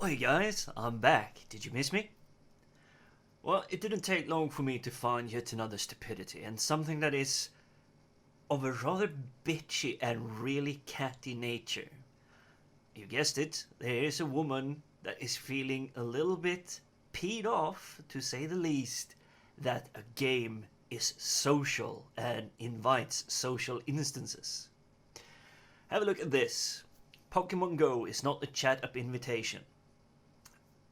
Oi guys, I'm back. Did you miss me? Well, it didn't take long for me to find yet another stupidity, and something that is of a rather bitchy and really catty nature. You guessed it, there is a woman that is feeling a little bit peed off, to say the least, that a game is social and invites social instances. Have a look at this. PokemonGo is not a chat up invitation.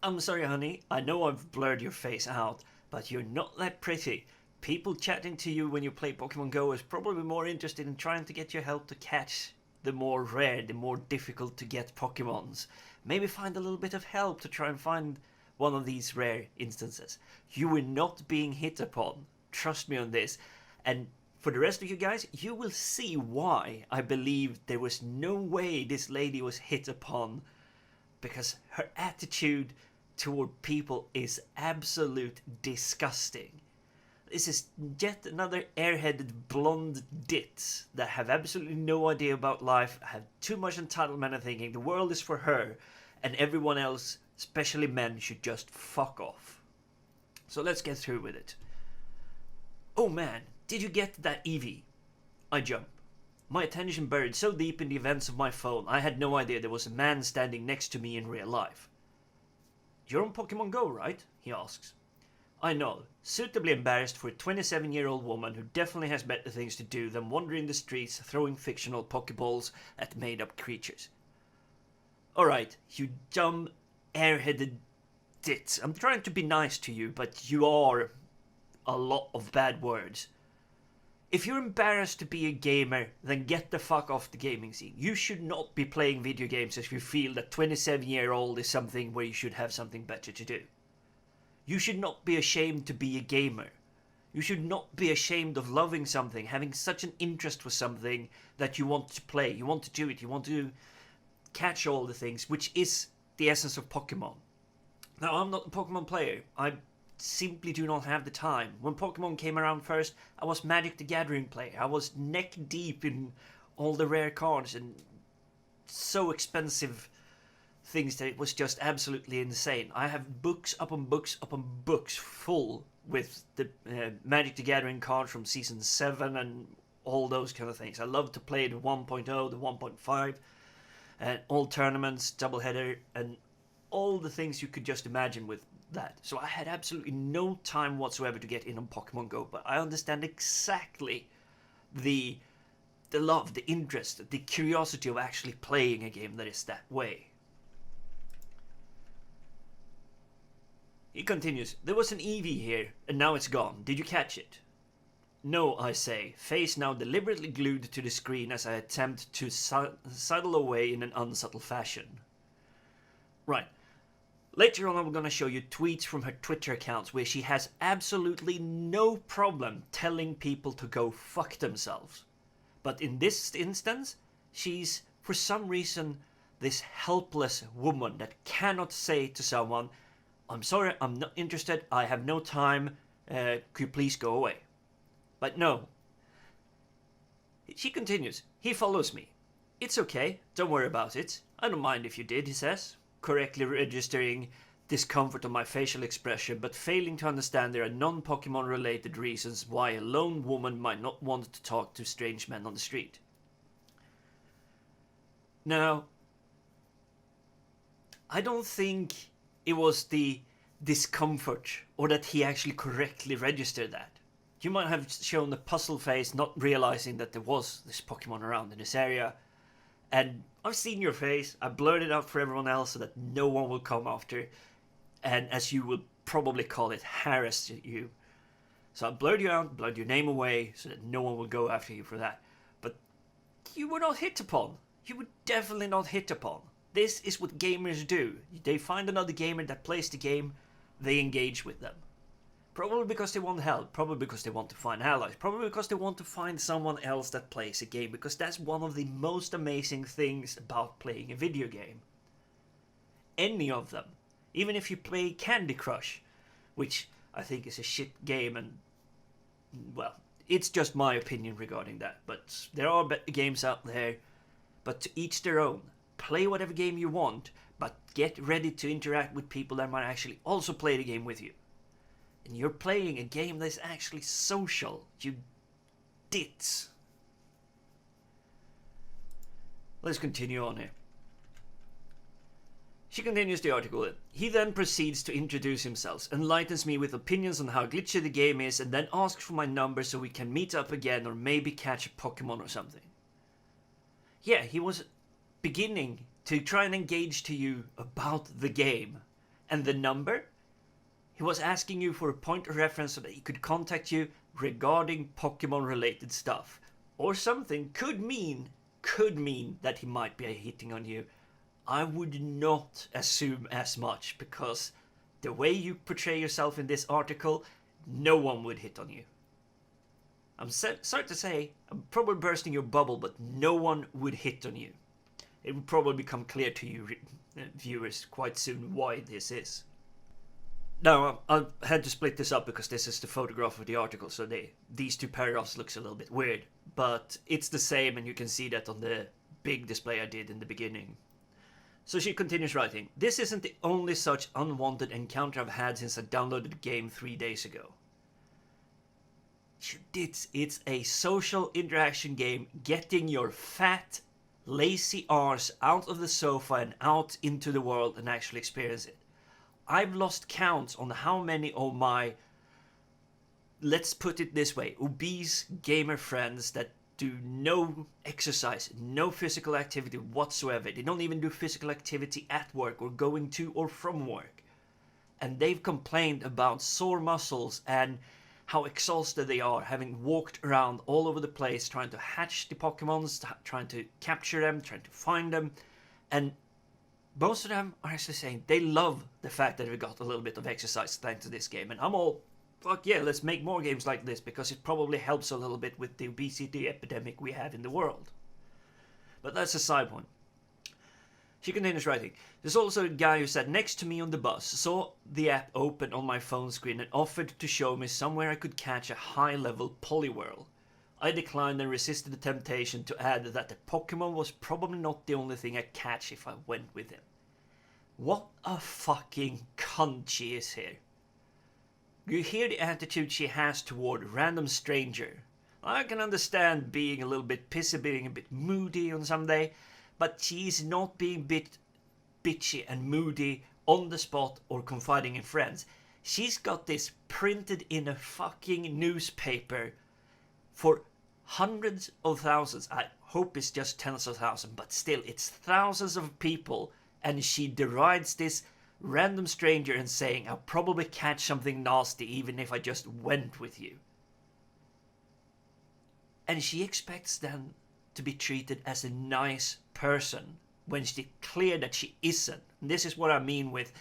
I'm sorry, honey, I know I've blurred your face out, but you're not that pretty. People chatting to you when you play Pokemon Go is probably more interested in trying to get your help to catch the more rare, the more difficult to get Pokemons. Maybe find a little bit of help to try and find one of these rare instances. You were not being hit upon. Trust me on this. And for the rest of you guys, you will see why I believe there was no way this lady was hit upon. Because her attitude toward people is absolute disgusting. This is yet another airheaded blonde Dits that have absolutely no idea about life, have too much entitlement and thinking the world is for her, and everyone else, especially men, should just fuck off. So let's get through with it. Oh man, did you get that Eevee? I jump. My attention buried so deep in the events of my phone, I had no idea there was a man standing next to me in real life. You're on Pokemon Go, right? He asks. I nod, suitably embarrassed for a 27-year-old woman who definitely has better things to do than wandering the streets throwing fictional Pokeballs at made-up creatures. Alright, you dumb, airheaded Dits. I'm trying to be nice to you, but you are a lot of bad words. If you're embarrassed to be a gamer, then get the fuck off the gaming scene. You should not be playing video games if you feel that 27-year-old is something where you should have something better to do. You should not be ashamed to be a gamer. You should not be ashamed of loving something, having such an interest for something that you want to play, you want to do it, you want to catch all the things, which is the essence of Pokemon. Now, I'm not a Pokemon player. I simply do not have the time. When Pokemon came around first, I was Magic the Gathering player. I was neck deep in all the rare cards and so expensive things that it was just absolutely insane. I have books upon books upon books full with the Magic the Gathering cards from Season 7 and all those kind of things. I love to play the 1.0, the 1.5, and all tournaments, doubleheader, and all the things you could just imagine with that. So I had absolutely no time whatsoever to get in on Pokemon Go, but I understand exactly the love, the interest, the curiosity of actually playing a game that is that way. He continues, there was an Eevee here, and now it's gone. Did you catch it? No, I say, face now deliberately glued to the screen as I attempt to sidle away in an unsubtle fashion. Right. Later on I'm going to show you tweets from her Twitter accounts where she has absolutely no problem telling people to go fuck themselves. But in this instance, she's, for some reason, this helpless woman that cannot say to someone, I'm sorry, I'm not interested, I have no time, could you please go away? But no. She continues, he follows me. It's okay, don't worry about it. I don't mind if you did, he says, correctly registering discomfort on my facial expression, but failing to understand there are non-Pokemon related reasons why a lone woman might not want to talk to strange men on the street. Now, I don't think it was the discomfort or that he actually correctly registered that. You might have shown a puzzle face, not realizing that there was this Pokemon around in this area. And I've seen your face, I blurred it out for everyone else so that no one will come after, and as you will probably call it, harass you. So I blurred you out, blurred your name away, so that no one will go after you for that. But you were not hit upon. You were definitely not hit upon. This is what gamers do. They find another gamer that plays the game, they engage with them. Probably because they want help, probably because they want to find allies, probably because they want to find someone else that plays a game, because that's one of the most amazing things about playing a video game. Any of them. Even if you play Candy Crush, which I think is a shit game, and, well, it's just my opinion regarding that, but there are better games out there, but to each their own. Play whatever game you want, but get ready to interact with people that might actually also play the game with you. And you're playing a game that's actually social, you dits. Let's continue on here. She continues the article. He then proceeds to introduce himself, enlightens me with opinions on how glitchy the game is, and then asks for my number so we can meet up again or maybe catch a Pokemon or something. Yeah, he was beginning to try and engage to you about the game. And the number? He was asking you for a point of reference so that he could contact you regarding Pokemon related stuff. Or something could mean that he might be hitting on you. I would not assume as much, because the way you portray yourself in this article, no one would hit on you. I'm sorry to say, I'm probably bursting your bubble, but no one would hit on you. It will probably become clear to you viewers quite soon why this is. Now, I had to split this up because this is the photograph of the article, so these two paragraphs looks a little bit weird. But it's the same, and you can see that on the big display I did in the beginning. So she continues writing, "This isn't the only such unwanted encounter I've had since I downloaded the game 3 days ago. It's a social interaction game, getting your fat, lazy arse out of the sofa and out into the world and actually experience it. I've lost count on how many of my, let's put it this way, obese gamer friends that do no exercise, no physical activity whatsoever. They don't even do physical activity at work or going to or from work. And they've complained about sore muscles and how exhausted they are, having walked around all over the place trying to hatch the Pokemons, trying to capture them, trying to find them. And most of them are actually saying they love the fact that we got a little bit of exercise thanks to this game. And I'm all, fuck yeah, let's make more games like this, because it probably helps a little bit with the obesity epidemic we have in the world. But that's a side point. She continues writing, "There's also a guy who sat next to me on the bus, saw the app open on my phone screen and offered to show me somewhere I could catch a high-level Poliwhirl. I declined and resisted the temptation to add that the Pokemon was probably not the only thing I'd catch if I went with him." What a fucking cunt she is here. You hear the attitude she has toward a random stranger. I can understand being a little bit pissy, being a bit moody on some day, but she's not being bitchy and moody on the spot or confiding in friends. She's got this printed in a fucking newspaper for hundreds of thousands. I hope it's just tens of thousands, but still, it's thousands of people, and she derides this random stranger and saying, "I'll probably catch something nasty even if I just went with you." And she expects them to be treated as a nice person when it's clear that she isn't. And this is what I mean with,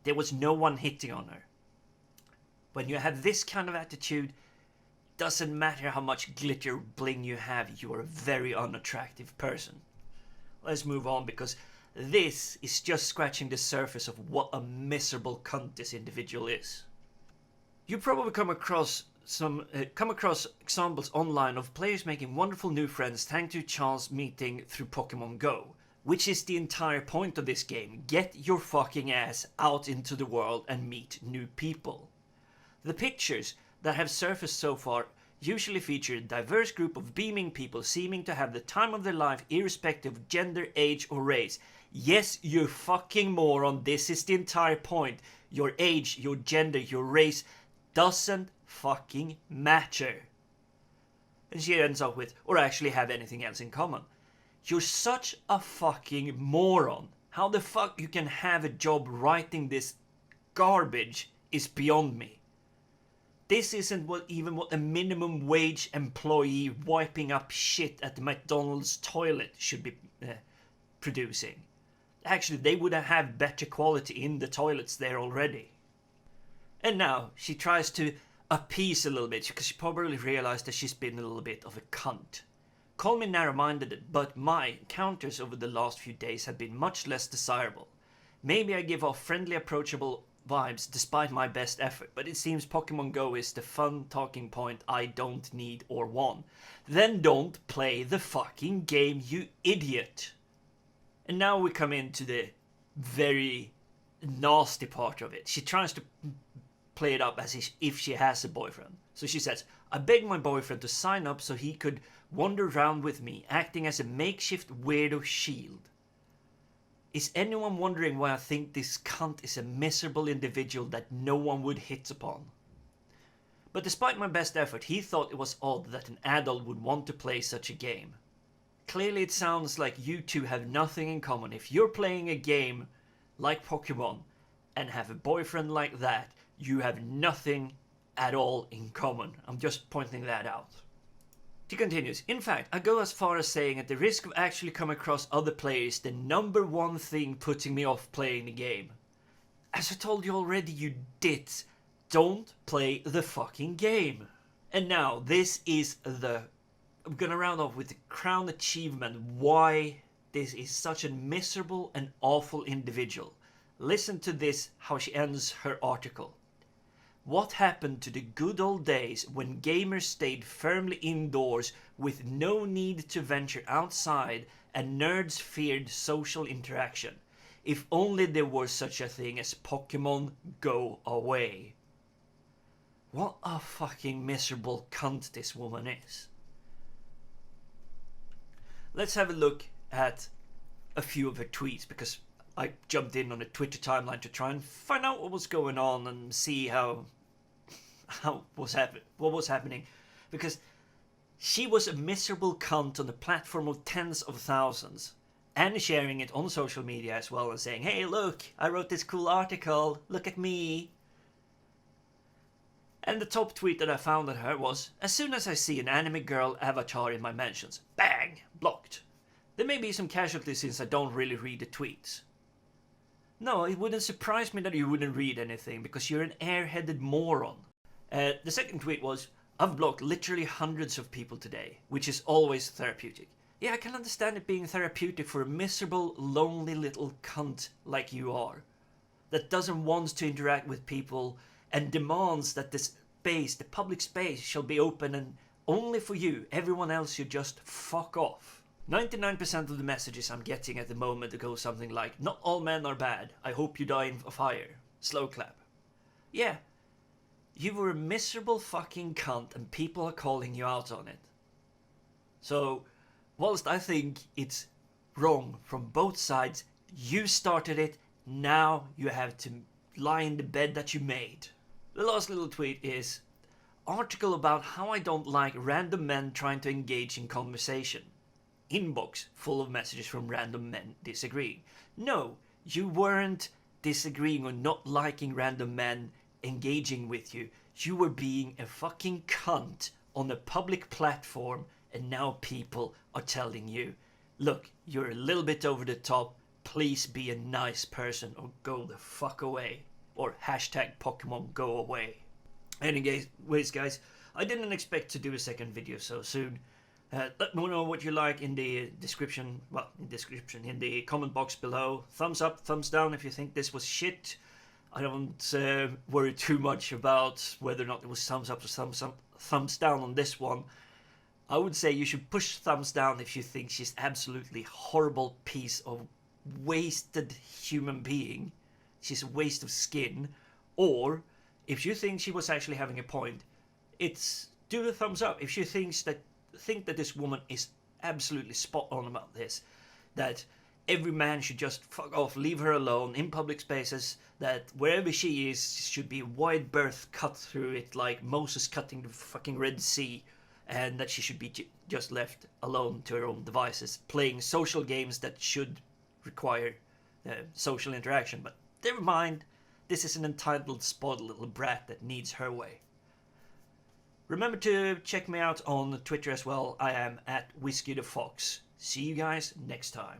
there was no one hitting on her. When you have this kind of attitude, doesn't matter how much glitter bling you have, you're a very unattractive person. Let's move on, because this is just scratching the surface of what a miserable cunt this individual is. You probably come across examples online of players making wonderful new friends thanks to chance meeting through PokemonGo, which is the entire point of this game. Get your fucking ass out into the world and meet new people. The pictures that have surfaced so far usually feature a diverse group of beaming people seeming to have the time of their life irrespective of gender, age or race. Yes, you fucking moron, this is the entire point. Your age, your gender, your race doesn't fucking matter. And she ends up with, or actually have anything else in common. You're such a fucking moron. How the fuck you can have a job writing this garbage is beyond me. This isn't even what a minimum wage employee wiping up shit at the McDonald's toilet should be producing. Actually, they would have better quality in the toilets there already. And now she tries to appease a little bit, because she probably realized that she's been a little bit of a cunt. Call me narrow-minded, but my encounters over the last few days have been much less desirable. Maybe I give off friendly, approachable vibes despite my best effort, but it seems PokemonGo is the fun talking point I don't need or want. Then don't play the fucking game, you idiot. And now we come into the very nasty part of it. She tries to play it up as if she has a boyfriend. So she says, I begged my boyfriend to sign up so he could wander around with me, acting as a makeshift weirdo shield. Is anyone wondering why I think this cunt is a miserable individual that no one would hit upon? But despite my best effort, he thought it was odd that an adult would want to play such a game. Clearly it sounds like you two have nothing in common. If you're playing a game like Pokemon and have a boyfriend like that, you have nothing at all in common. I'm just pointing that out. She continues, in fact, I go as far as saying at the risk of actually coming across other players, the number one thing putting me off playing the game. As I told you already, you dits, don't play the fucking game. And now, this is I'm gonna round off with the crown achievement why this is such a miserable and awful individual. Listen to this, how she ends her article. What happened to the good old days when gamers stayed firmly indoors with no need to venture outside and nerds feared social interaction? If only there was such a thing as Pokemon Go away. What a fucking miserable cunt this woman is. Let's have a look at a few of her tweets, because I jumped in on the Twitter timeline to try and find out what was going on and see what was happening, because she was a miserable cunt on a platform of tens of thousands and sharing it on social media as well and saying, hey look, I wrote this cool article, look at me. And the top tweet that I found at her was, as soon as I see an anime girl avatar in my mentions, bang, blocked. There may be some casualties since I don't really read the tweets. No, it wouldn't surprise me that you wouldn't read anything because you're an airheaded moron. The second tweet was, I've blocked literally hundreds of people today, which is always therapeutic. Yeah, I can understand it being therapeutic for a miserable, lonely little cunt like you are, that doesn't want to interact with people and demands that the public space, shall be open and only for you. Everyone else should just fuck off. 99% of the messages I'm getting at the moment go something like, not all men are bad, I hope you die in a fire. Slow clap. Yeah. You were a miserable fucking cunt and people are calling you out on it. So, whilst I think it's wrong from both sides, you started it, now you have to lie in the bed that you made. The last little tweet is, article about how I don't like random men trying to engage in conversation. Inbox full of messages from random men disagreeing. No, you weren't disagreeing or not liking random men engaging with you. You were being a fucking cunt on a public platform and now people are telling you, look, you're a little bit over the top, please be a nice person or go the fuck away. Or hashtag Pokemon Go away. Anyways guys, I didn't expect to do a second video so soon. Let me know what you like in the description, in the comment box below. Thumbs up, thumbs down if you think this was shit. I don't worry too much about whether or not it was thumbs up or thumbs down on this one. I would say you should push thumbs down if you think she's absolutely horrible piece of wasted human being. She's a waste of skin. Or if you think she was actually having a point, do the thumbs up. If you think that this woman is absolutely spot on about this, that every man should just fuck off, leave her alone in public spaces, that wherever she is should be a wide berth cut through it like Moses cutting the fucking Red Sea, and that she should be just left alone to her own devices, playing social games that should require social interaction. But never mind, this is an entitled, spoiled little brat that needs her way. Remember to check me out on Twitter as well. I am at Whiskey the Fox. See you guys next time.